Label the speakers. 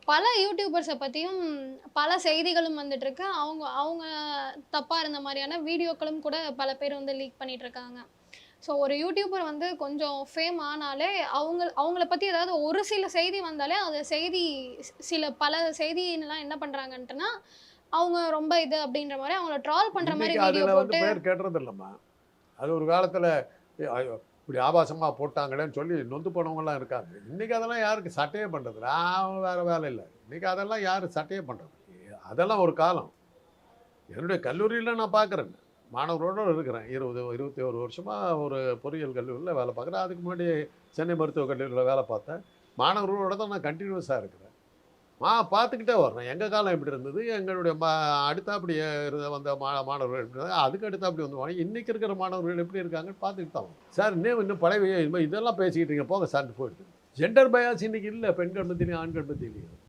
Speaker 1: பல யூடியூபர்ஸ பத்தியும் பல செய்திகளும் வந்துட்டுருக்கு. அவங்க அவங்க தப்பா இருந்த மாரியான வீடியோக்களும் கூட பல பேர் வந்து லீக் பண்ணிட்டு இருக்காங்க. ஸோ ஒரு யூடியூபர் வந்து கொஞ்சம் ஃபேம் ஆனாலே, அவங்கள பத்தி ஏதாவது ஒரு சில செய்தி வந்தாலே, அந்த செய்தி சில பல செய்திலாம் என்ன பண்றாங்கன்ட்டுனா, அவங்க ரொம்ப இது அப்படின்ற மாரி அவங்கள ட்ரால் பண்ற மாரி
Speaker 2: இன்னைக்கு
Speaker 1: வீடியோ
Speaker 2: அதுல வந்து
Speaker 1: போட்டு
Speaker 2: பேர் கெட்றதில்லம்மா. அது ஒரு காலத்துல ஐயோ! இப்படி ஆபாசமா போட்டாங்களேன்னு சொல்லி நொந்து போனவங்கலாம் இருக்காங்க. இன்னைக்கு அதெல்லாம் யாருக்கு சட்டையே பண்றதில்ல. வேற வேலை இல்ல. இன்னைக்கு அதெல்லாம் யாரும் சட்டையே பண்றது. அதெல்லாம் ஒரு காலம். என்னுடைய கல்லூரியில நான் பார்க்குறேன். மாணவர்களோட இருக்கிறேன். 20, 21 வருஷமா ஒரு பொறியியல் கல்லூரியில வேலை பார்க்குறேன். அதுக்கு முன்னாடி சென்னை மருத்துவக் கல்லூரியில வேலை பார்த்தேன். மாணவர்களோட தான் நான் கன்டினியூஸா இருக்கிறேன். பார்த்துக்கிட்டே வர்றேன். எங்க காலம் எப்படி இருந்தது? எங்களுடைய அடுத்தாப்படி இருந்த வந்த மாணவர்கள் எப்படி இருந்தாங்க? அதுக்கு அடுத்தாப்படி வந்தவங்க இன்னைக்கு இருக்கிற மாணவர்கள் எப்படி இருக்காங்கன்னு பார்த்துக்கிட்டு தான் வரோம். சார் இன்னும் பழைய இதெல்லாம் பேசிக்கிட்டு இருக்கீங்க. போங்க சார்ன்னு போயிடுது. ஜெண்டர் பயாஸ் இன்னைக்கு இல்ல. பெண்கள் மத்தியிலயும், ஆண்கள் மத்தியிலயும்.